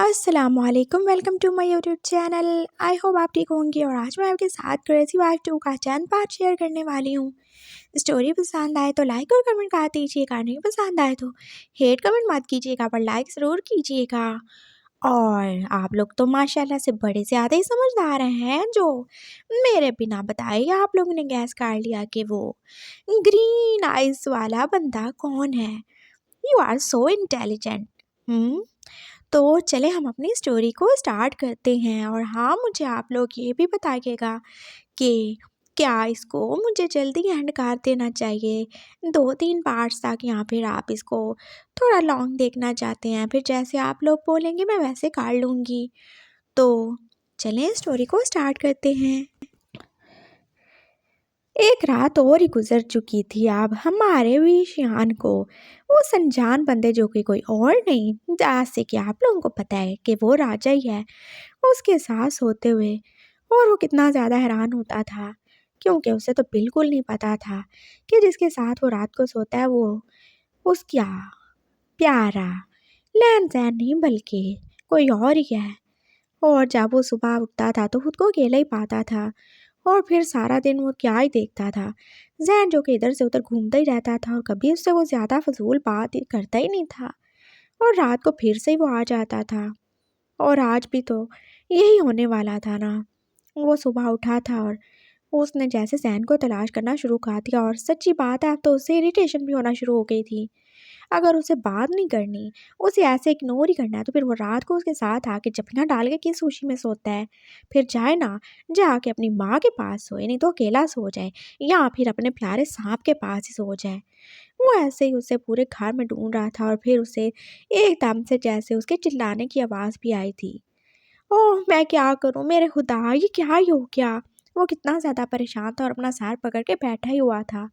अस्सलामुअलैकुम, welcome to my YouTube channel. I hope आप ठीक होंगे। और आज मैं आपके साथ क्रेज़ी वाइफ 2 का चंद पार्ट शेयर करने वाली हूँ। स्टोरी पसंद आए तो लाइक और कमेंट कर दीजिएगा, नहीं पसंद आए तो हेट कमेंट मत कीजिएगा पर लाइक ज़रूर कीजिएगा। और आप लोग तो माशाल्लाह से बड़े ज़्यादा ही समझदार हैं, जो मेरे बिना बताए ही आप लोगों ने गैस कर लिया कि वो ग्रीन आइज़ वाला बंदा कौन है। You are so intelligent. तो चले हम अपनी स्टोरी को स्टार्ट करते हैं। और हाँ, मुझे आप लोग ये भी बताइएगा कि क्या इसको मुझे जल्दी एंड कर देना चाहिए 2-3 पार्ट्स तक, या फिर आप इसको थोड़ा लॉन्ग देखना चाहते हैं, फिर जैसे आप लोग बोलेंगे मैं वैसे कर लूँगी। तो चलें स्टोरी को स्टार्ट करते हैं। एक रात और ही गुजर चुकी थी अब हमारे विषयान को। वो अनजान बंदे, जो कि कोई और नहीं, जैसे कि आप लोगों को पता है कि वो राजा ही है, उसके साथ सोते हुए। और वो कितना ज़्यादा हैरान होता था, क्योंकि उसे तो बिल्कुल नहीं पता था कि जिसके साथ वो रात को सोता है वो उसका प्यारा लैन सैन नहीं, बल्कि कोई और ही है। और जब वो सुबह उठता था तो खुद को अकेला ही पाता था। और फिर सारा दिन वो क्या ही देखता था, जैन जो कि इधर से उधर घूमता ही रहता था, और कभी उससे वो ज़्यादा फजूल बात करता ही नहीं था। और रात को फिर से ही वो आ जाता था। और आज भी तो यही होने वाला था ना। वो सुबह उठा था और उसने जैसे जैन को तलाश करना शुरू कर दिया। और सच्ची बात है, अब तो उससे इरिटेशन भी होना शुरू हो गई थी। अगर उसे बात नहीं करनी, उसे ऐसे इग्नोर ही करना है, तो फिर वो रात को उसके साथ आके जपना डाल के किस खुशी में सोता है। फिर जाए ना, जाके अपनी माँ के पास सोए, नहीं तो अकेला सो जाए, या फिर अपने प्यारे सांप के पास ही सो जाए। वो ऐसे ही उसे पूरे घर में ढूंढ रहा था। और फिर उसे एकदम से जैसे उसके चिल्लाने की आवाज़ भी आई थी। ओह, मैं क्या करूँ, मेरे खुदा, ये क्या ही हो गया। वो कितना ज़्यादा परेशान था और अपना सर पकड़ के बैठा ही हुआ था।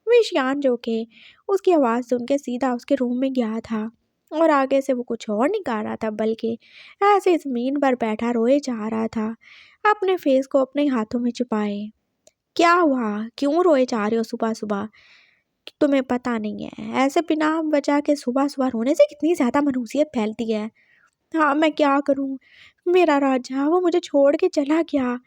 विशियान, जो कि उसकी आवाज़ सुन के सीधा उसके रूम में गया था। और आगे से वो कुछ और नहीं कर रहा था, बल्कि ऐसे ज़मीन पर बैठा रोए जा रहा था, अपने फेस को अपने हाथों में छुपाए। क्या हुआ, क्यों रोए जा रहे हो सुबह सुबह? तुम्हें पता नहीं है, ऐसे बिना वजह के सुबह सुबह रोने से कितनी ज़्यादा मनहूसियत फैलती है। हाँ, मैं क्या करूँ, मेरा राजा वो मुझे छोड़ के चला गया।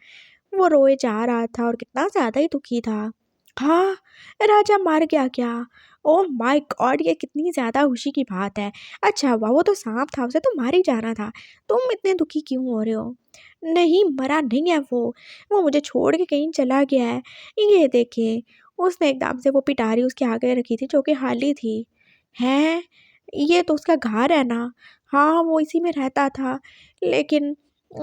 वो रोए जा रहा था और कितना ज़्यादा ही दुखी था। हाँ, राजा मर गया क्या? ओह माय गॉड, ये कितनी ज़्यादा खुशी की बात है। अच्छा हुआ, वो तो सांप था, उसे तो मार ही जाना था। तुम इतने दुखी क्यों हो रहे हो? नहीं, मरा नहीं है वो मुझे छोड़ के कहीं चला गया है। ये देखिए, उसने एकदम से वो पिटारी उसके आगे रखी थी, जो कि खाली थी। हैं? ये तो उसका घर है ना? हाँ, वो इसी में रहता था, लेकिन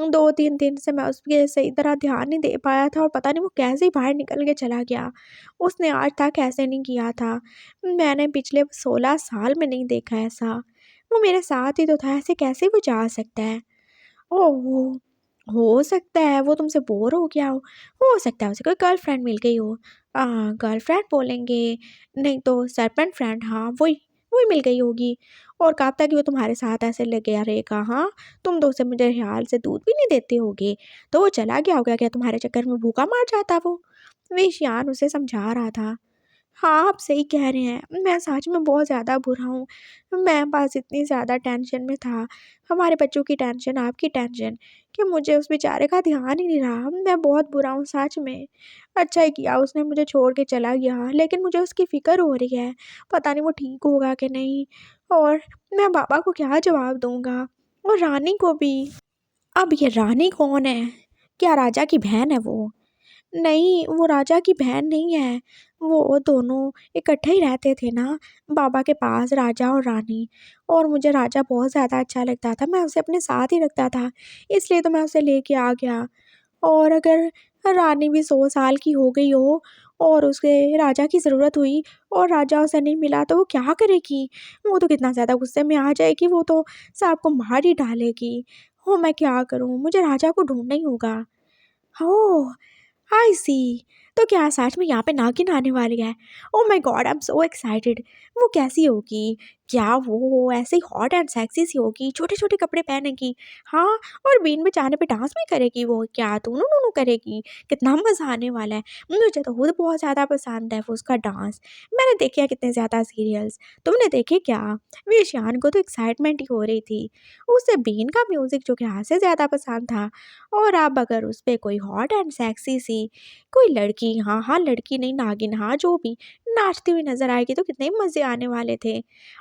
2-3 दिन से मैं उसके सही तरह ध्यान नहीं दे पाया था, और पता नहीं वो कैसे ही बाहर निकल के चला गया। उसने आज तक ऐसे नहीं किया था। मैंने पिछले 16 साल में नहीं देखा ऐसा। वो मेरे साथ ही तो था, ऐसे कैसे वो जा सकता है? ओह! हो सकता है वो तुमसे बोर हो गया हो सकता है उसे कोई गर्लफ्रेंड मिल गई हो। गर्लफ्रेंड बोलेंगे, नहीं तो सर्पेंट फ्रेंड, हाँ, वही वही मिल गई होगी। और कब तक वो तुम्हारे साथ ऐसे लगा रहेगा, हाँ? तुम तो उसे मेरे ख्याल से दूध भी नहीं देते होगे, तो वो चला गया होगा क्या तुम्हारे चक्कर में, भूखा मर जाता वो? विशियान उसे समझा रहा था। हाँ, आप सही कह रहे हैं। मैं सच में बहुत ज़्यादा बुरा हूँ। मैं बस इतनी ज़्यादा टेंशन में था, हमारे बच्चों की टेंशन, आपकी टेंशन, कि मुझे उस बेचारे का ध्यान ही नहीं रहा। मैं बहुत बुरा हूँ सच में। अच्छा ही किया उसने मुझे छोड़ के चला गया, लेकिन मुझे उसकी फ़िक्र हो रही है। पता नहीं वो ठीक होगा कि नहीं, और मैं पापा को क्या जवाब दूँगा, और रानी को भी। अब ये रानी कौन है? क्या राजा की बहन है वो? नहीं, वो राजा की बहन नहीं है। वो दोनों इकट्ठे ही रहते थे ना, बाबा के पास, राजा और रानी। और मुझे राजा बहुत ज़्यादा अच्छा लगता था, मैं उसे अपने साथ ही रखता था, इसलिए तो मैं उसे लेके आ गया। और अगर रानी भी 100 साल की हो गई हो और उसे राजा की ज़रूरत हुई और राजा उसे नहीं मिला, तो वो क्या करेगी? वो तो कितना ज़्यादा गुस्से में आ जाएगी, वो तो सबको मार ही डालेगी। ओह! मैं क्या करूँ? मुझे राजा को ढूँढना ही होगा। ओह! आई सी। तो क्या सच में यहाँ पे नागिन आने वाली है? Oh my God, I am so excited. वो कैसी होगी? क्या वो ऐसे ही हॉट एंड सेक्सी सी होगी, छोटे-छोटे कपड़े पहनेगी? हाँ, और बीन बजाने पे डांस भी करेगी वो, क्या टुनु-टुनु करेगी? कितना मज़ा आने वाला है। मुझे तो खुद बहुत ज़्यादा पसंद है वो उसका डांस। मैंने देखे हैं कितने ज़्यादा सीरियल्स, तुमने देखे क्या? विशियान को तो एक्साइटमेंट ही हो रही थी। उसे बीन का म्यूज़िक जो कि हद से ज़्यादा पसंद था, और अब अगर उस पे कोई हॉट एंड सेक्सी सी कोई लड़की, हाँ, हाँ, लड़की नहीं नागिन, हाँ, जो भी नाचती हुई नज़र आएगी तो कितने मज़े आने वाले थे।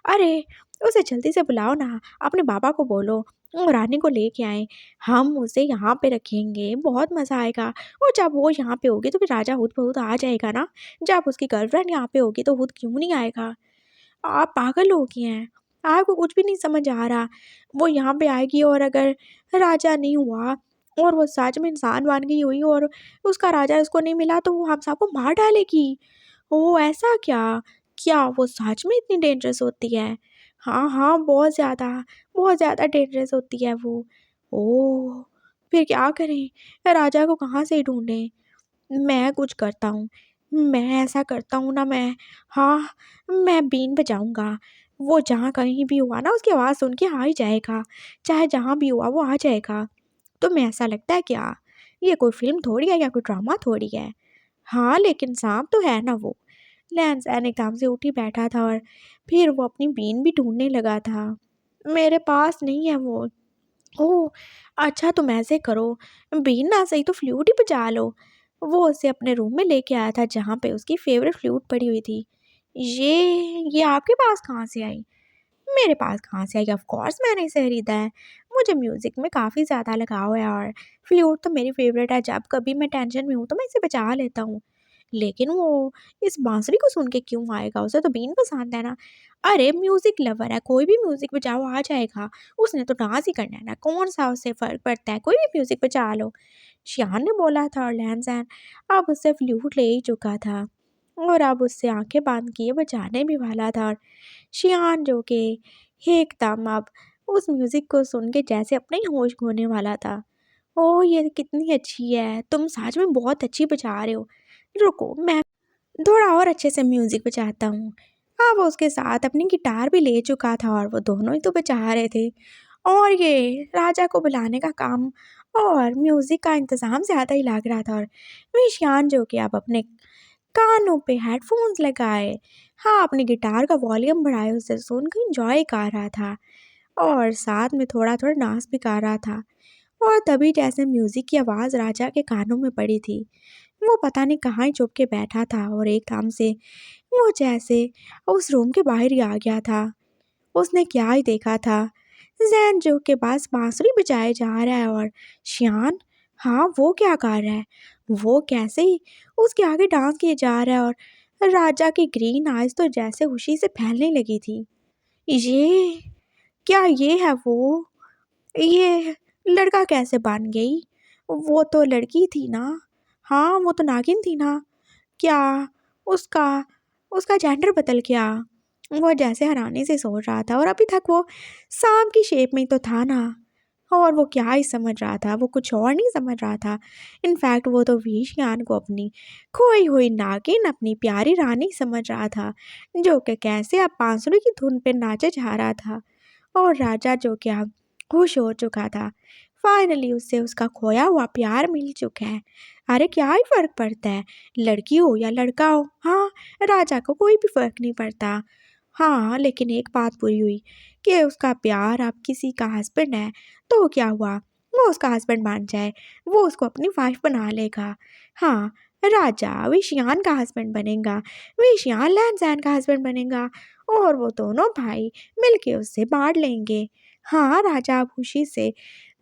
अरे! उसे जल्दी से बुलाओ ना, अपने बाबा को बोलो रानी को लेके आएँ। हम उसे यहाँ पे रखेंगे, बहुत मज़ा आएगा, और जब वो यहाँ पे होगी तो फिर राजा हुद-ब-हुद आ जाएगा ना। जब उसकी गर्लफ्रेंड यहाँ पे होगी तो हुद क्यों नहीं आएगा? आप पागल हो गए हैं, आपको कुछ भी नहीं समझ आ रहा। वो यहाँ पे आएगी और अगर राजा नहीं हुआ और वो सच में इंसान बन गई हुई और उसका राजा उसको नहीं मिला तो वो हम सबको मार डालेगी। ओह! ऐसा क्या? क्या वो सच में इतनी डेंजरस होती है? हाँ, हाँ, बहुत ज़्यादा डेंजरस होती है वो। ओह! फिर क्या करें? राजा को कहाँ से ढूँढें? मैं कुछ करता हूँ। मैं ऐसा करता हूँ ना, हाँ, मैं बीन बजाऊँगा। वो जहाँ कहीं भी हुआ ना उसकी आवाज़ सुन के आ ही जाएगा। चाहे जहाँ भी हुआ वो आ जाएगा। तुम्हें ऐसा लगता है क्या? ये कोई फ़िल्म थोड़ी है या कोई ड्रामा थोड़ी है। हाँ, लेकिन साँप तो है ना वो। लैन-सैन एकदम से उठ ही बैठा था और फिर वो अपनी बीन भी ढूँढने लगा था। मेरे पास नहीं है वो। ओह! अच्छा, तुम ऐसे करो, बीन ना सही तो फ्लूट ही बजा लो। वो उसे अपने रूम में लेके आया था जहाँ पे उसकी फ़ेवरेट फ्लूट पड़ी हुई थी। ये आपके पास कहाँ से आई? मेरे पास कहाँ से आई? ऑफ़ कोर्स मैंने इसे खरीदा है। मुझे म्यूज़िक में काफ़ी ज़्यादा लगाव है और फ्लूट तो मेरी फ़ेवरेट है। जब कभी मैं टेंशन में हूँ तो मैं इसे बजा लेता हूँ। लेकिन वो इस बाँसुरी को सुन के क्यों आएगा? उसे तो बीन पसंद है ना। अरे! म्यूज़िक लवर है, कोई भी म्यूज़िक बजाओ आ जाएगा। उसने तो डांस ही करना है ना, कौन-सा उससे फ़र्क पड़ता है, कोई भी म्यूज़िक बजा लो। शियान ने बोला था और लैन-सैन अब उससे फ्लूट ले ही चुका था और अब उससे आँखें बंद किए बजाने भी वाला था और शियान जो कि एकदम अब उस म्यूज़िक को सुन के जैसे अपने ही होश खोने वाला था। ओह! ये कितनी अच्छी है, तुम सच में बहुत अच्छी बजा रहे हो। रुको, मैं थोड़ा और अच्छे से म्यूज़िक बजाता हूँ। हाँ, वो उसके साथ अपनी गिटार भी ले चुका था और वो दोनों ही तो बजा रहे थे। और ये राजा को बुलाने का काम और म्यूज़िक का इंतज़ाम ज़्यादा ही लग रहा था और विशियान जो कि अब अपने कानों पे हेडफ़ोन्स लगाए, हाँ, अपनी गिटार का वॉल्यूम बढ़ाए उसे सुनकर एन्जॉय कर रहा था और साथ में थोड़ा-थोड़ा डांस भी कर रहा था। और तभी जैसे म्यूज़िक की आवाज़ राजा के कानों में पड़ी थी, वो पता नहीं कहाँ ही छुप के बैठा था और एकदम से वो जैसे उस रूम के बाहर ही आ गया था। उसने क्या ही देखा था, ज़ैन जो के पास बांसुरी बजाए जा रहा है और शियान, हाँ, वो क्या कर रहा है? वो कैसे ही उसके आगे डांस किए जा रहा है और राजा की ग्रीन आइज़ तो जैसे खुशी से फैलने लगी थी। ये क्या ये है वो? ये लड़का कैसे बन गई? वो तो लड़की थी ना? हाँ, वो तो नागिन थी ना? क्या उसका उसका जेंडर बदल गया? वो जैसे हैरानी से सोच रहा था और अभी तक वो सांप की शेप में ही तो था ना। और वो क्या ही समझ रहा था, वो कुछ और नहीं समझ रहा था। इनफैक्ट वो तो विशियान को अपनी खोई हुई नागिन, अपनी प्यारी रानी समझ रहा था, जो कि कैसे अब बांसुरी की धुन पे नाचे जा रहा था। और राजा जो कि अब खुश हो चुका था। फाइनली उसे उसका खोया हुआ प्यार मिल चुका है। अरे क्या ही फ़र्क पड़ता है, लड़की हो या लड़का हो, हाँ, राजा को कोई भी फ़र्क नहीं पड़ता। हाँ, लेकिन एक बात बुरी हुई कि उसका प्यार अब किसी का हस्बैंड है, तो क्या हुआ? वो उसका हस्बैंड बन जाए, वो उसको अपनी वाइफ़ बना लेगा। हाँ, राजा विशियान का हस्बैंड बनेगा, विशियान लैन-सैन का हस्बैंड बनेगा और वो दोनों भाई मिलके उससे बाँट लेंगे। हाँ, राजा अब खुशी से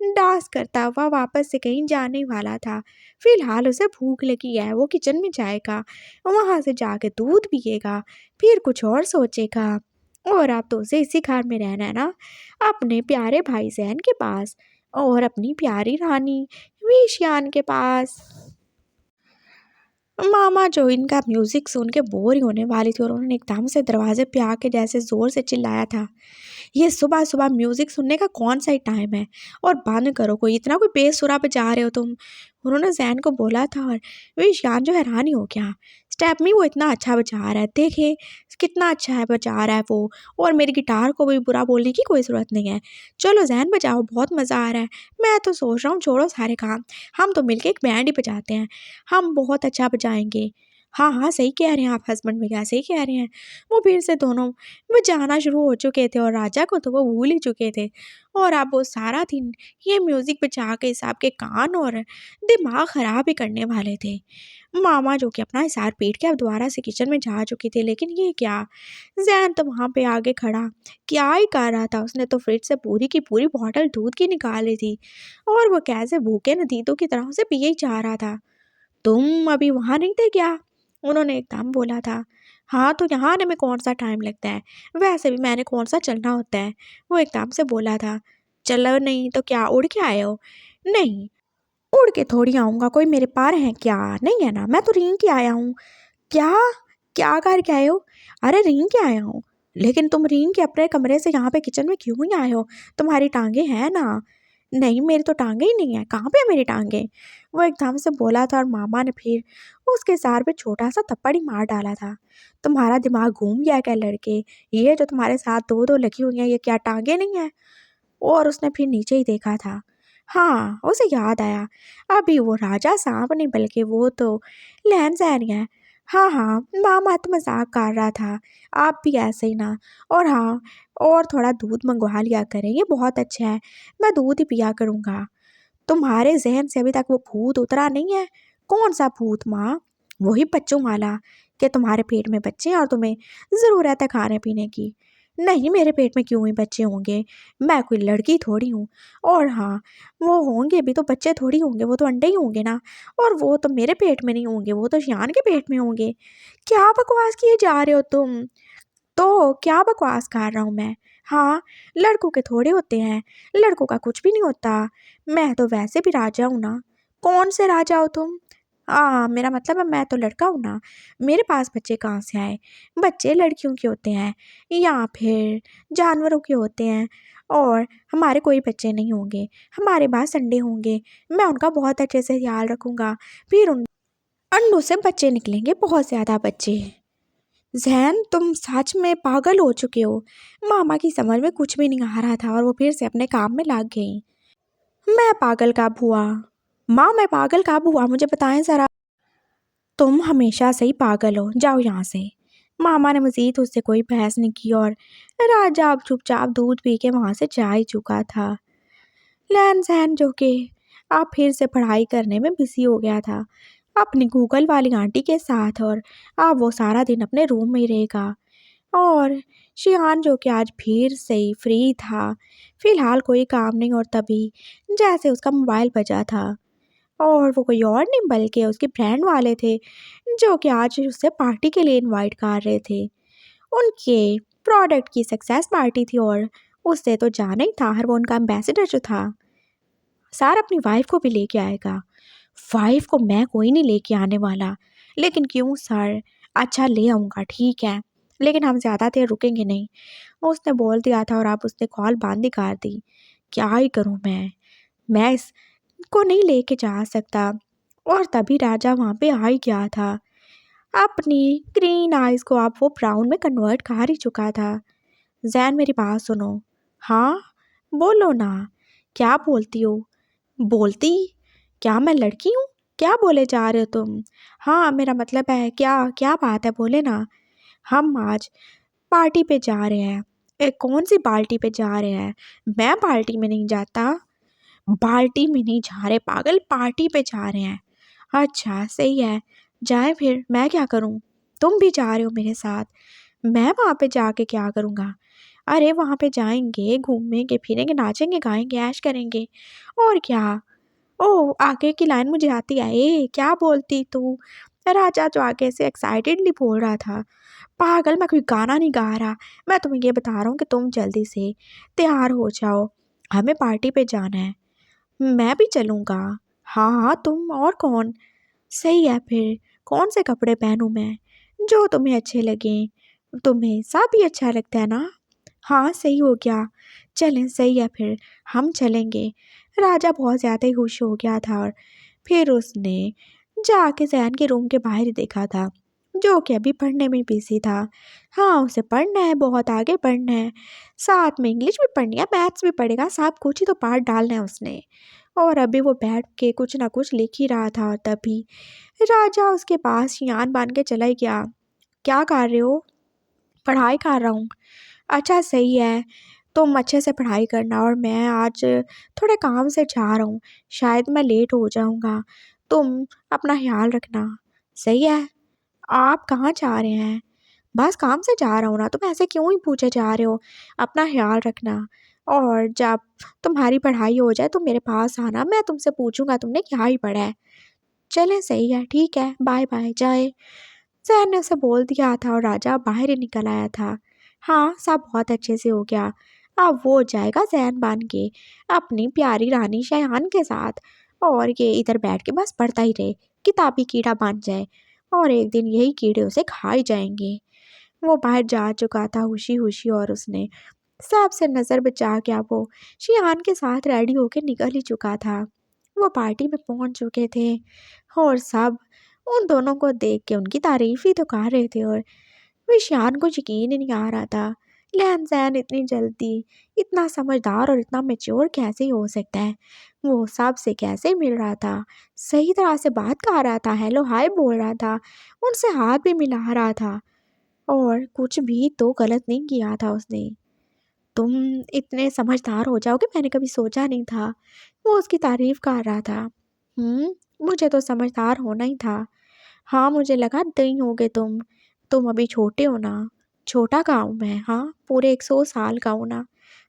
डांस करता हुआ वापस से कहीं जाने वाला था। फ़िलहाल उसे भूख लगी है, वो किचन में जाएगा, वहाँ से जाके दूध पिएगा, फिर कुछ और सोचेगा। और अब तो उसे इसी घर में रहना है ना, अपने प्यारे भाई ज़ैन के पास और अपनी प्यारी रानी विशियान के पास। मामा जो इनका म्यूज़िक सुन के बोर ही होने वाली थी और उन्होंने एकदम से दरवाज़े पे आके जैसे ज़ोर से चिल्लाया था, ये सुबह सुबह म्यूजिक सुनने का कौन सा ही टाइम है, और बंद करो, कोई इतना कोई बेसुरा बजा रहे हो तुम। उन्होंने जैन को बोला था, और विशान जो हैरान ही हो गया। स्टेप में वो इतना अच्छा बजा रहा है, देखे कितना अच्छा है बजा रहा है वो, और मेरी गिटार को भी बुरा बोलने की कोई ज़रूरत नहीं है। चलो जैन बजाओ, बहुत मज़ा आ रहा है। मैं तो सोच रहा हूँ छोड़ो सारे काम, हम तो मिलके एक बैंड ही बजाते हैं, हम बहुत अच्छा बजाएंगे। हाँ हाँ, सही कह रहे हैं आप हस्बैंड भैया, सही कह रहे हैं। वो फिर से दोनों वो जाना शुरू हो चुके थे, और राजा को तो वो भूल ही चुके थे। और अब वो सारा दिन ये म्यूज़िक बजा के सबके कान और दिमाग ख़राब ही करने वाले थे। मामा जो कि अपना हिसार पीट के अब दोबारा से किचन में जा चुकी थी, लेकिन ये क्या, जैन तो वहाँ पे आगे खड़ा क्या ही कर रहा था। उसने तो फ्रिज से पूरी की पूरी बॉटल दूध की निकाली थी, और वो कैसे भूखे नदीतों की तरह उसे पिए ही जा रहा था। तुम अभी वहाँ नहीं थे क्या, उन्होंने एकदम बोला था। हाँ, तो यहाँ आने में कौन सा टाइम लगता है, वैसे भी मैंने कौन सा चलना होता है, वो एकदम से बोला था। चलो नहीं तो क्या उड़ के आए हो? नहीं, उड़ के थोड़ी आऊँगा, कोई मेरे पार हैं क्या? नहीं है ना, मैं तो रेंग के आया हूँ। क्या? क्या करके आए हो? अरे रेंग के आया हूँ। लेकिन तुम रेंग के अपने कमरे से यहाँ पे किचन में क्यों ही आए हो? तुम्हारी टांगे हैं ना? नहीं, मेरी तो टांगे ही नहीं है, कहाँ पे है मेरी टांगे? वो एकदम से बोला था, और मामा ने फिर उसके सर पे छोटा सा थप्पड़ ही मार डाला था। तुम्हारा दिमाग घूम गया क्या लड़के? ये जो तुम्हारे साथ दो दो लगी हुई हैं, ये क्या टांगे नहीं है? और उसने फिर नीचे ही देखा था। हाँ, उसे याद आया, अभी वो राजा सांप नहीं बल्कि वो तो लहन-सहन है। हाँ हाँ, मामा तो मजाक कर रहा था, आप भी ऐसे ही ना। और हाँ, और थोड़ा दूध मंगवा लिया करें, ये बहुत अच्छा है, मैं दूध ही पिया करूँगा। तुम्हारे जहन से अभी तक वो भूत उतरा नहीं है? कौन सा भूत माँ? वही बच्चों वाला, कि तुम्हारे पेट में बच्चे हैं और तुम्हें ज़रूरत है खाने पीने की। नहीं, मेरे पेट में क्यों ही बच्चे होंगे, मैं कोई लड़की थोड़ी हूँ। और हाँ, वो होंगे भी तो बच्चे थोड़ी होंगे, वो तो अंडे ही होंगे ना। और वो तो मेरे पेट में नहीं होंगे, वो तो शियान के पेट में होंगे। क्या बकवास किए जा रहे हो तुम? तो क्या बकवास कर रहा हूँ मैं? हाँ, लड़कों के थोड़े होते हैं, लड़कों का कुछ भी नहीं होता। मैं तो वैसे भी राजा हूँ ना। कौन से राजा हो तुम? मेरा मतलब है मैं तो लड़का हूँ ना, मेरे पास बच्चे कहाँ से आए? बच्चे लड़कियों के होते हैं, या फिर जानवरों के होते हैं। और हमारे कोई बच्चे नहीं होंगे, हमारे पास अंडे होंगे, मैं उनका बहुत अच्छे से ख्याल रखूँगा। फिर उन अंडों से बच्चे निकलेंगे, बहुत ज़्यादा बच्चे। ज़ैन, तुम सच में पागल हो चुके हो। मामा की समझ में कुछ भी नहीं आ रहा था, और वो फिर से अपने काम में लग गई। मैं पागल कब हुआ? माँ, मैं पागल कब हुआ, मुझे बताएं ज़रा। तुम हमेशा से ही पागल हो, जाओ यहाँ से। मामा ने मज़ीद उससे कोई बहस नहीं की, और राजा अब चुपचाप दूध पी के वहाँ से जा ही चुका था। लैन सैन जो कि अब फिर से पढ़ाई करने में बिजी हो गया था अपनी गूगल वाली आंटी के साथ, और अब वो सारा दिन अपने रूम में ही रहेगा। और शियान जो कि आज फिर से ही फ्री था, फिलहाल कोई काम नहीं, और तभी जैसे उसका मोबाइल बजा था, और वो कोई और नहीं बल्कि उसके फ्रेंड वाले थे, जो कि आज उससे पार्टी के लिए इनवाइट कर रहे थे। उनके प्रोडक्ट की सक्सेस पार्टी थी, और उससे तो जाना ही था, हर वो उनका एम्बेसडर जो था। सर अपनी वाइफ को भी लेके आएगा। वाइफ को मैं कोई नहीं लेके आने वाला। लेकिन क्यों सर? अच्छा, ले आऊँगा, ठीक है, लेकिन हम ज़्यादा देर रुकेंगे नहीं, उसने बोल दिया था, और अब उसने कॉल बंद ही कर दी। क्या ही करूँ मैं इसको नहीं लेके जा सकता। और तभी राजा वहाँ पे आ ही गया था, अपनी ग्रीन आइज़ को अब वो ब्राउन में कन्वर्ट कर ही चुका था। जैन, मेरी बात सुनो। हाँ, बोलो ना। क्या बोलती हो? बोलती? क्या मैं लड़की हूँ? क्या बोले जा रहे हो तुम? हाँ, मेरा मतलब है, क्या क्या बात है, बोले ना। हम आज पार्टी पे जा रहे हैं। कौन सी पार्टी पे जा रहे हैं? मैं पार्टी में नहीं जाता। पार्टी में नहीं जा रहे पागल, पार्टी पे जा रहे हैं। अच्छा, सही है, जाए फिर, मैं क्या करूँ? तुम भी जा रहे हो मेरे साथ? मैं वहाँ पे जाके क्या करूँगा? अरे वहाँ पे जाएंगे, घूमेंगे फिरेंगे, नाचेंगे गाएंगे, ऐश करेंगे, और क्या। ओह! आगे की लाइन मुझे आती है। क्या बोलती तू? राजा जो आगे से एक्साइटेडली बोल रहा था। पागल, मैं कोई गाना नहीं गा रहा। मैं तुम्हें ये बता रहा हूँ कि तुम जल्दी से तैयार हो जाओ, हमें पार्टी पे जाना है। मैं भी चलूँगा। हाँ हाँ, तुम और कौन? सही है फिर, कौन से कपड़े पहनूँ मैं? जो तुम्हें अच्छे लगें। तुम्हें सब ही अच्छा लगता है ना? हाँ सही हो गया, चलें सही है फिर, हम चलेंगे। राजा बहुत ज़्यादा ही खुश हो गया था और फिर उसने जाके जैन के रूम के बाहर ही देखा था, जो कि अभी पढ़ने में बिजी था। हाँ उसे पढ़ना है, बहुत आगे पढ़ना है, साथ में इंग्लिश भी पढ़नी है, मैथ्स भी पढ़ेगा, सब कुछ ही तो पार्ट डालना है उसने। और अभी वो बैठ के कुछ ना कुछ लिख ही रहा था और तभी राजा उसके पास शियान बांध के चला ही गया। क्या कर रहे हो? पढ़ाई कर रहा हूँ। अच्छा सही है, तुम अच्छे से पढ़ाई करना और मैं आज थोड़े काम से जा रहा हूँ, शायद मैं लेट हो जाऊँगा, तुम अपना ख्याल रखना। सही है। आप कहाँ जा रहे हैं? बस काम से जा रहा हूँ ना, तुम ऐसे क्यों ही पूछे जा रहे हो? अपना ख्याल रखना और जब तुम्हारी पढ़ाई हो जाए तो मेरे पास आना, मैं तुमसे पूछूंगा तुमने क्या ही पढ़ा है। चलें सही है, ठीक है, बाय बाय, जाए। जैन ने उसे बोल दिया था और राजा बाहर ही निकल आया था। हाँ सब बहुत अच्छे से हो गया, अब वो जाएगा जैन बन के अपनी प्यारी रानी शयान के साथ, और ये इधर बैठ के बस पढ़ता ही रहे, किताबी कीड़ा बन जाए और एक दिन यही कीड़े उसे खा ही जाएंगे। वो बाहर जा चुका था खुशी खुशी और उसने सबसे नज़र बचा के अब वो शियान के साथ रेडी होके निकल ही चुका था। वो पार्टी में पहुंच चुके थे और सब उन दोनों को देख के उनकी तारीफ ही तो कर रहे थे और विशान को यकीन ही नहीं आ रहा था, लहन सहन इतनी जल्दी, इतना समझदार और इतना मेच्योर कैसे हो सकता है। वो सबसे कैसे मिल रहा था, सही तरह से बात कर रहा था, हेलो हाय बोल रहा था, उनसे हाथ भी मिला रहा था और कुछ भी तो गलत नहीं किया था उसने। तुम इतने समझदार हो जाओगे मैंने कभी सोचा नहीं था। वो उसकी तारीफ कर रहा था। मुझे तो समझदार होना ही था। हाँ मुझे लगा नहीं होगे तुम अभी छोटे हो ना। छोटा का हूँ मैं, हाँ पूरे 100 साल का हूँ ना।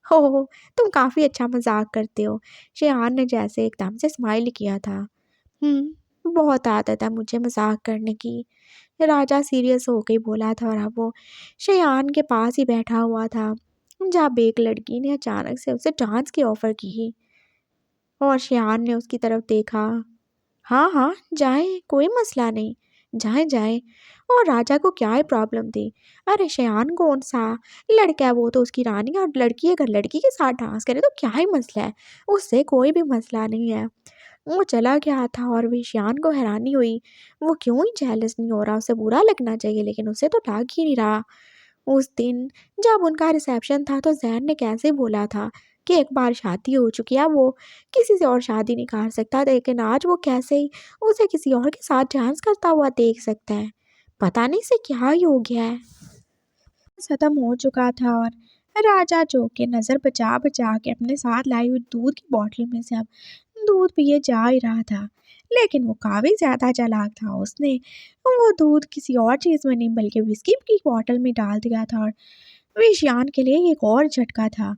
हो तुम काफ़ी अच्छा मजाक करते हो। शेहान ने जैसे एकदम से स्माइल किया था। बहुत आदत है मुझे मजाक करने की। राजा सीरियस हो के बोला था और अब वो शेयान के पास ही बैठा हुआ था जब एक लड़की ने अचानक से उसे डांस की ऑफर की और शेयान ने उसकी तरफ देखा। हाँ हाँ जाए, कोई मसला नहीं, जाए जाए। और राजा को क्या है प्रॉब्लम थी? अरे शयान कौन सा लड़का है, वो तो उसकी रानी है और लड़की अगर लड़की के साथ डांस करे तो क्या ही मसला है, उससे कोई भी मसला नहीं है। वो चला गया था और विषयान को हैरानी हुई, वो क्यों ही जेलस नहीं हो रहा, उसे बुरा लगना चाहिए लेकिन उसे तो लग ही नहीं रहा। उस दिन जब उनका रिसेप्शन था तो जैन ने कैसे बोला था कि एक बार शादी हो चुकी है, वो किसी से और शादी नहीं कर सकता, लेकिन आज वो कैसे ही उसे किसी और के साथ डांस करता हुआ देख सकता है। पता नहीं से क्या ही हो गया है। खत्म हो चुका था और राजा जो के नज़र बचा बचा के अपने साथ लाई हुई दूध की बोतल में से अब दूध पिए जा ही रहा था, लेकिन वो काफ़ी ज़्यादा चालाक था। उसने वो दूध किसी और चीज़ में नहीं बल्कि विस्की की बोतल में डाल दिया था और विषयान के लिए एक और झटका था।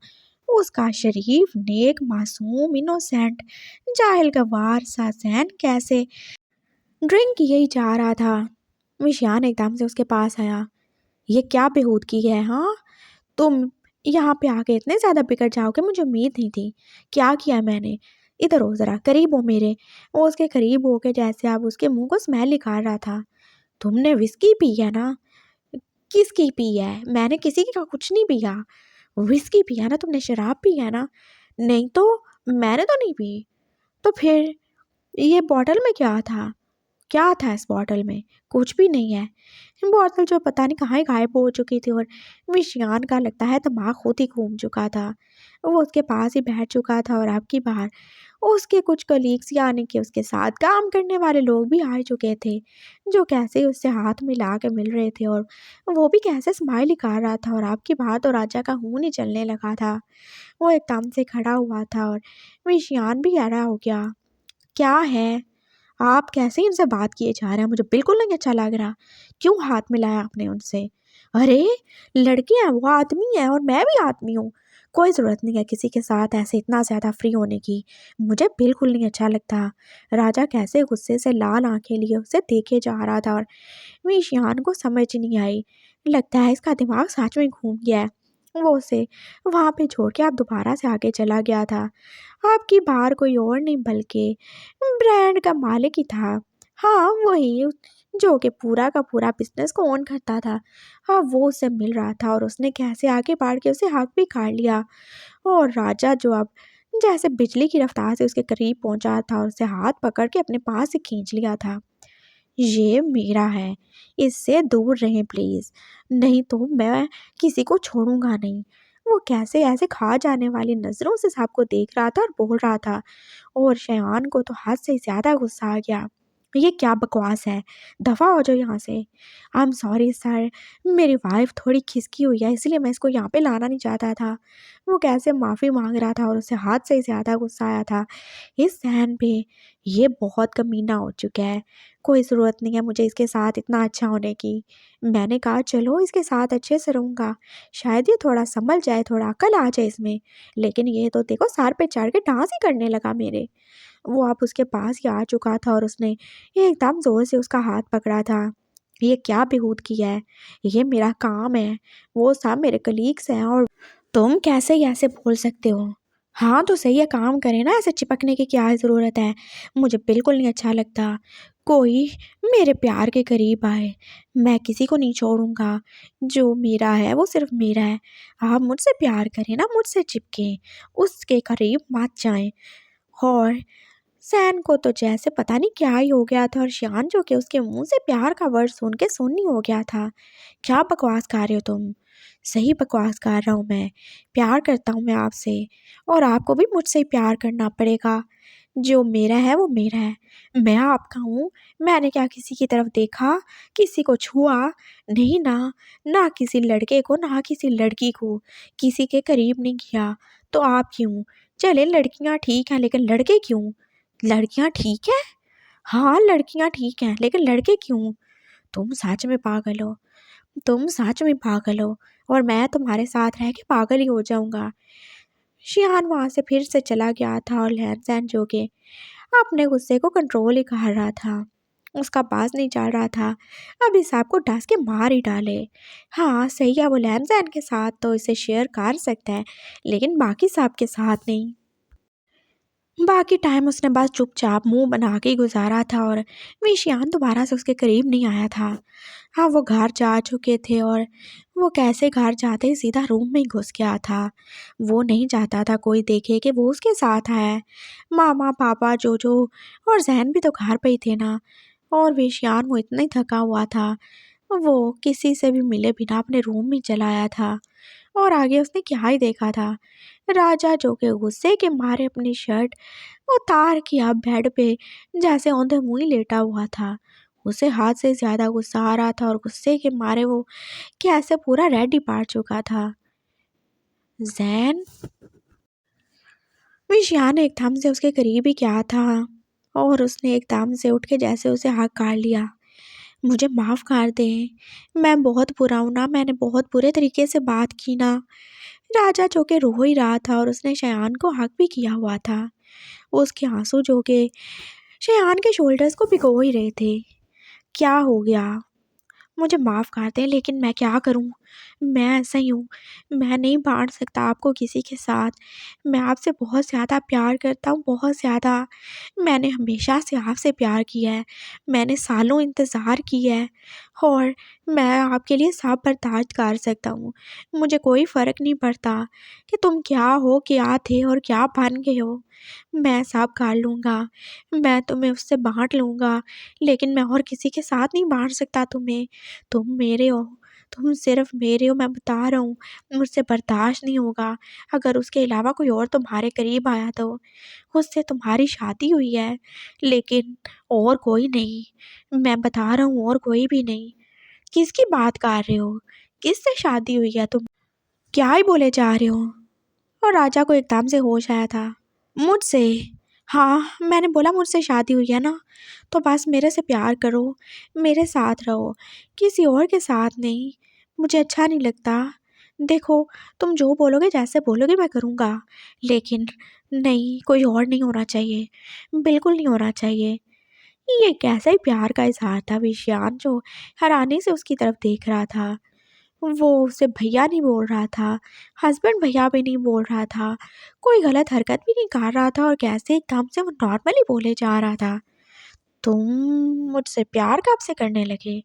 उसका शरीफ नेक मासूम इनोसेंट जाहिल गवार सा जहन कैसे ड्रिंक किए ही जा रहा था। विषयान एकदम से उसके पास आया। ये क्या बेहूदगी है? हाँ तुम यहाँ पे आके इतने ज़्यादा बिगड़ जाओगे, मुझे उम्मीद नहीं थी। क्या किया मैंने? इधर हो ज़रा, करीब हो मेरे। वो उसके करीब हो के जैसे अब उसके मुंह को स्मेल निकाल रहा था। तुमने विस्की पी है ना? किसकी पी है? मैंने किसी का कुछ नहीं पिया। विस्की पिया ना तुमने, शराब पी है ना? नहीं तो मैंने तो नहीं पी। तो फिर ये बॉटल में क्या था? क्या था इस बॉटल में? कुछ भी नहीं है। बोतल जो पता नहीं कहाँ ही गायब हो चुकी थी और विषयान का लगता है दिमाग खुद ही घूम चुका था। वो उसके पास ही बैठ चुका था और अब की बार उसके कुछ कलीग्स यानी कि उसके साथ काम करने वाले लोग भी आ चुके थे, जो कैसे उससे हाथ मिला के मिल रहे थे और वो भी कैसे स्माइल कर रहा था और आपकी बात और राजा का खून ही चलने लगा था। वो एकदम से खड़ा हुआ था और विषयान भी हैरान हो गया। क्या है? आप कैसे इनसे बात किए जा रहे हैं? मुझे बिल्कुल नहीं अच्छा लग रहा। क्यों हाथ मिलाया आपने उनसे? अरे लड़के हैं, वो आदमी है और मैं भी आदमी हूँ। कोई ज़रूरत नहीं है किसी के साथ ऐसे इतना ज़्यादा फ्री होने की। मुझे बिल्कुल नहीं अच्छा लगता। राजा कैसे गुस्से से लाल आंखें लिए उसे देखे जा रहा था और विषयान को समझ नहीं आई। लगता है इसका दिमाग सच में घूम गया है। वो उसे वहाँ पे छोड़ के अब दोबारा से आगे चला गया था। आपकी बार कोई और नहीं बल्कि ब्रांड का मालिक ही था। हाँ वही जो कि पूरा का पूरा बिजनेस को ओन करता था। हाँ, वो उससे मिल रहा था और उसने कैसे आगे बढ़ के उसे हक भी काट लिया। और राजा जो अब जैसे बिजली की रफ्तार से उसके करीब पहुंचा था और उसे हाथ पकड़ के अपने पास से खींच लिया था। ये मेरा है, इससे दूर रहें प्लीज़, नहीं तो मैं किसी को छोड़ूंगा नहीं। वो कैसे ऐसे खा जाने वाली नज़रों से सबको देख रहा था और बोल रहा था। और शयान को तो हद से ज़्यादा गुस्सा आ गया। ये क्या बकवास है, दफ़ा हो जाओ यहाँ से। आई एम सॉरी सर, मेरी वाइफ थोड़ी खिसकी हुई है इसलिए मैं इसको यहाँ पे लाना नहीं चाहता था। वो कैसे माफ़ी मांग रहा था और उसे हद से ज़्यादा गुस्सा आया था इस सहन पे। ये बहुत कमीना हो चुका है, कोई ज़रूरत नहीं है मुझे इसके साथ इतना अच्छा होने की। मैंने कहा चलो इसके साथ अच्छे से रहूँगा, शायद ये थोड़ा संभल जाए, थोड़ा अकल आ जाए इसमें। लेकिन ये तो देखो सर पे चढ़ के डांस ही करने लगा मेरे। वो अब उसके पास ही आ चुका था और उसने एकदम ज़ोर से उसका हाथ पकड़ा था। ये क्या बेहूद किया है, ये मेरा काम है, वो सब मेरे कलीग्स हैं और तुम कैसे ऐसे बोल सकते हो। हाँ तो सही है, काम करें ना, ऐसे चिपकने की क्या ज़रूरत है। मुझे बिल्कुल नहीं अच्छा लगता कोई मेरे प्यार के करीब आए। मैं किसी को नहीं छोड़ूंगा, जो मेरा है वो सिर्फ मेरा है। आप मुझसे प्यार करें ना, मुझसे चिपकें, उसके करीब मत जाएं। और सैन को तो जैसे पता नहीं क्या ही हो गया था और शान जो कि उसके मुंह से प्यार का वर्ड सुन के सुन्नी हो गया था। क्या बकवास कर रहे हो तुम। सही बकवास कर रहा हूँ मैं, प्यार करता हूँ मैं आपसे और आपको भी मुझसे ही प्यार करना पड़ेगा। जो मेरा है वो मेरा है, मैं आपका हूँ। मैंने क्या किसी की तरफ देखा, किसी को छुआ नहीं ना, ना किसी लड़के को ना किसी लड़की को किसी के करीब नहीं किया। तो आप क्यों, चले लड़कियाँ ठीक हैं लेकिन लड़के क्यों। लड़कियाँ ठीक है, हाँ लड़कियाँ ठीक हैं लेकिन लड़के क्यों। तुम सच में पागल हो, तुम सच में पागल हो और मैं तुम्हारे साथ रह के पागल ही हो जाऊंगा। शियान वहाँ से फिर से चला गया था और लहनसैन जो कि अपने गुस्से को कंट्रोल ही कर रहा था, उसका पास नहीं चल रहा था। अभी साहब को डस के मार ही डाले। हाँ सही है, वो लहनसैन के साथ तो इसे शेयर कर सकता है लेकिन बाकी साहब के साथ नहीं। बाकी टाइम उसने बस चुपचाप मुंह बना के ही गुजारा था और विशियान दोबारा से उसके करीब नहीं आया था। हाँ वो घर जा चुके थे और वो कैसे घर जाते ही सीधा रूम में ही घुस गया था। वो नहीं चाहता था कोई देखे कि वो उसके साथ है। मामा पापा जोजो और जहन भी तो घर पे ही थे ना। और विशियान वो इतना ही थका हुआ था, वो किसी से भी मिले बिना अपने रूम में चला आया था। और आगे उसने क्या ही देखा था, राजा जो के गुस्से के मारे अपनी शर्ट उतार के अब बेड पे जैसे औंधे मुंह ही लेटा हुआ था। उसे हाथ से ज्यादा गुस्सा आ रहा था और गुस्से के मारे वो कैसे पूरा रेड ही पाड़ चुका था। जैन, विशिया ने एकदम से उसके करीब ही क्या था और उसने एकदम से उठ के जैसे उसे हाथ काट लिया। मुझे माफ़ कर दे, मैं बहुत बुरा हूँ ना, मैंने बहुत बुरे तरीके से बात की ना। राजा जो के रो ही रहा था और उसने शयान को हक भी किया हुआ था। उसके आंसू जो के शयान के शोल्डर्स को भिगो ही रहे थे। क्या हो गया, मुझे माफ़ कर दें लेकिन मैं क्या करूं, मैं ऐसा ही हूँ। मैं नहीं बांट सकता आपको किसी के साथ। मैं आपसे बहुत ज़्यादा प्यार करता हूँ, बहुत ज़्यादा। मैंने हमेशा से आपसे प्यार किया है, मैंने सालों इंतज़ार किया है और मैं आपके लिए सब बर्दाश्त कर सकता हूँ। मुझे कोई फ़र्क नहीं पड़ता कि तुम क्या हो, क्या थे और क्या बन गए हो। मैं सब कर लूँगा, मैं तुम्हें उससे बांट लूँगा लेकिन मैं और किसी के साथ नहीं बांट सकता तुम्हें। तुम मेरे हो, तुम सिर्फ मेरे हो, मैं बता रहा हूँ। मुझसे बर्दाश्त नहीं होगा अगर उसके अलावा कोई और तुम्हारे करीब आया तो। उससे तुम्हारी शादी हुई है लेकिन और कोई नहीं, मैं बता रहा हूँ और कोई भी नहीं। किसकी बात कर रहे हो, किससे शादी हुई है तुम, क्या ही बोले जा रहे हो। और राजा को एकदम से होश आया था। मुझसे, हाँ मैंने बोला मुझसे शादी हुई है ना, तो बस मेरे से प्यार करो, मेरे साथ रहो, किसी और के साथ नहीं। मुझे अच्छा नहीं लगता। देखो, तुम जो बोलोगे जैसे बोलोगे मैं करूँगा लेकिन नहीं, कोई और नहीं होना चाहिए, बिल्कुल नहीं होना चाहिए। ये कैसा ही प्यार का इजहार था। विषयान जो हैरानी से उसकी तरफ देख रहा था, वो उसे भैया नहीं बोल रहा था, हस्बैंड भैया भी नहीं बोल रहा था, कोई गलत हरकत भी नहीं कर रहा था और कैसे एकदम से वो नॉर्मली बोले जा रहा था। तुम मुझसे प्यार कब से करने लगे?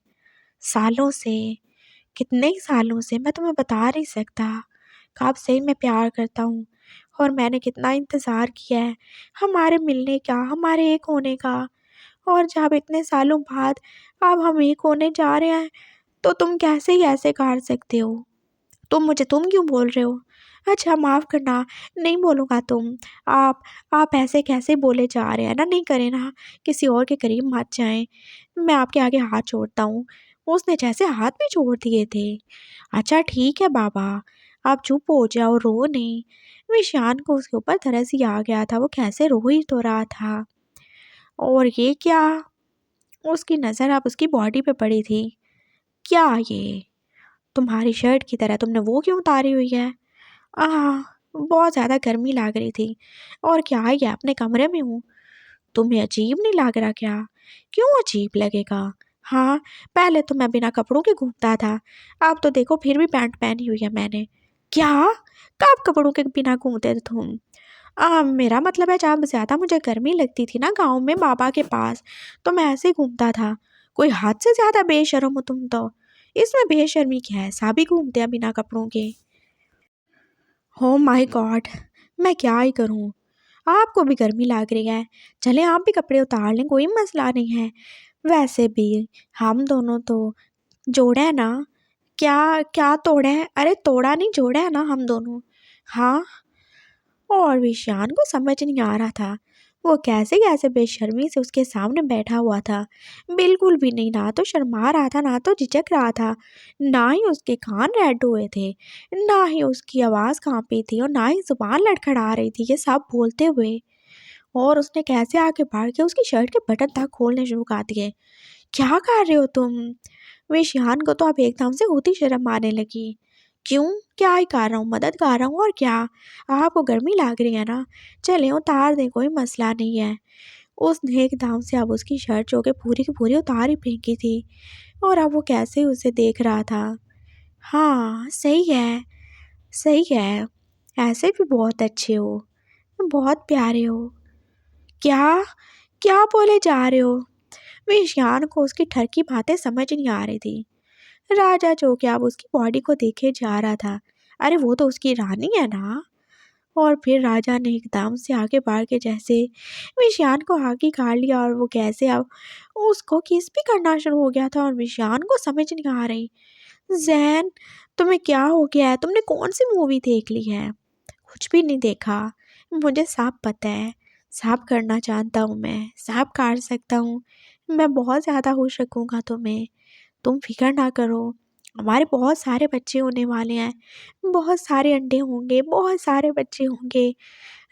सालों से। कितने ही सालों से, मैं तुम्हें बता नहीं सकता कब से ही मैं प्यार करता हूँ। और मैंने कितना इंतज़ार किया है हमारे मिलने का, हमारे एक होने का। और जब इतने सालों बाद अब हम एक होने जा रहे हैं, तो तुम कैसे ही ऐसे कर सकते हो? तुम क्यों बोल रहे हो? अच्छा माफ़ करना, नहीं बोलूँगा तुम। आप ऐसे कैसे बोले जा रहे हैं ना, नहीं करें ना, किसी और के करीब मत जाएँ। मैं आपके आगे हाथ जोड़ता हूँ। उसने जैसे हाथ भी जोड़ दिए थे। अच्छा ठीक है बाबा, आप चुप हो जाओ, रो नहीं। विशान को उसके ऊपर तरस ही आ गया था, वो कैसे रो ही तो रहा था। और ये क्या? उसकी नज़र अब उसकी बॉडी पे पड़ी थी। क्या ये? तुम्हारी शर्ट की तरह तुमने वो क्यों उतारी हुई है? आह! बहुत ज़्यादा गर्मी लग रही थी। और क्या ये अपने कमरे में हूँ? तुम्हें अजीब नहीं लग रहा क्या? क्यों अजीब लगेगा? हाँ, पहले तो मैं बिना कपड़ों के घूमता था। अब तो देखो फिर भी पैंट पहनी हुई है मैंने। क्या? कब कपड़ों के बिना घूमते थे तुम? मेरा मतलब है जब ज़्यादा मुझे गर्मी लगती थी ना गाँव में बाबा के पास, तो मैं ऐसे ही घूमता था। कोई हद से ज़्यादा बेशर्म हो तुम तो। इसमें बेशर्मी क्या है? सभी घूमते हैं बिना कपड़ों के। Oh my God! मैं क्या ही करूँ? आपको भी गर्मी लग रही है, चलें आप भी कपड़े उतार लें, कोई मसला नहीं है। वैसे भी हम दोनों तो जोड़े हैं ना? क्या क्या तोड़े हैं? अरे तोड़ा नहीं, जोड़ा है ना हम दोनों। हाँ। और विशान को समझ नहीं आ रहा था वो कैसे कैसे बेशर्मी से उसके सामने बैठा हुआ था। बिल्कुल भी नहीं, ना तो शर्मा रहा था, ना तो झिझक रहा था, ना ही उसके कान रेड हुए थे, ना ही उसकी आवाज़ कांपी थी, और ना ही जुबान लड़खड़ा रही थी ये सब बोलते हुए। और उसने कैसे आगे बढ़ के उसकी शर्ट के बटन तक खोलने शुरू कर दिए। क्या कर रहे हो तुम? विशान को तो अब एकदम से होती शर्म आने लगी। क्यों? क्या ही कर रहा हूँ, मदद कर रहा हूँ और क्या। आपको गर्मी लग रही है ना, चले उतार दें, कोई मसला नहीं है। उसने एकदम से अब उसकी शर्ट जो कि पूरी की पूरी उतार ही फेंकी थी, और अब वो कैसे उसे देख रहा था। हाँ सही है, सही है, ऐसे भी बहुत अच्छे हो, बहुत प्यारे हो। क्या? क्या बोले जा रहे हो? विषयान को उसकी ठर की बातें समझ नहीं आ रही थी। राजा जो कि अब उसकी बॉडी को देखे जा रहा था। अरे वो तो उसकी रानी है ना। और फिर राजा ने एकदम से आगे बढ़ के जैसे विषयान को आगे काट लिया, और वो कैसे अब उसको किस भी करना शुरू हो गया था, और विषयान को समझ नहीं आ रही। जैन, तुम्हें क्या हो गया है? तुमने कौन सी मूवी देख ली है? कुछ भी नहीं देखा, मुझे सब पता है, सब करना जानता हूँ मैं, सब कर सकता हूँ। मैं बहुत ज़्यादा खुश रखूँगा तुम्हें, तुम फिक्र ना करो। हमारे बहुत सारे बच्चे होने वाले हैं, बहुत सारे अंडे होंगे, बहुत सारे बच्चे होंगे।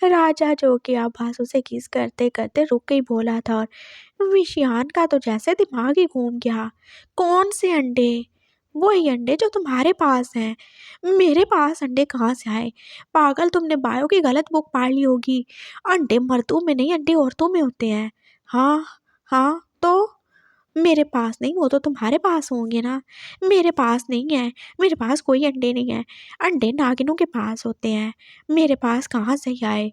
राजा जो कि अब बस उसे किस करते करते रुक गई बोला था, और विषयान का तो जैसे दिमाग ही घूम गया। कौन से अंडे? वही अंडे जो तुम्हारे पास हैं। मेरे पास अंडे कहाँ से आए? पागल, तुमने बायो की गलत बुक पढ़ ली होगी। अंडे मर्दों में नहीं, अंडे औरतों में होते हैं। हाँ हाँ, तो मेरे पास नहीं, वो तो तुम्हारे पास होंगे ना। मेरे पास नहीं है, मेरे पास कोई अंडे नहीं है। अंडे नागिनों के पास होते हैं, मेरे पास कहाँ से ही आए?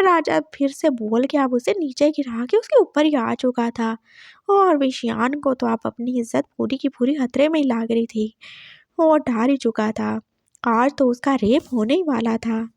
राजा फिर से बोल के अब उसे नीचे गिरा के उसके ऊपर ही आ चुका था। और विषयान को तो अब अपनी इज्जत पूरी की पूरी खतरे में ही लग रही थी। वो डर ही चुका था, आज तो उसका रेप होने ही वाला था।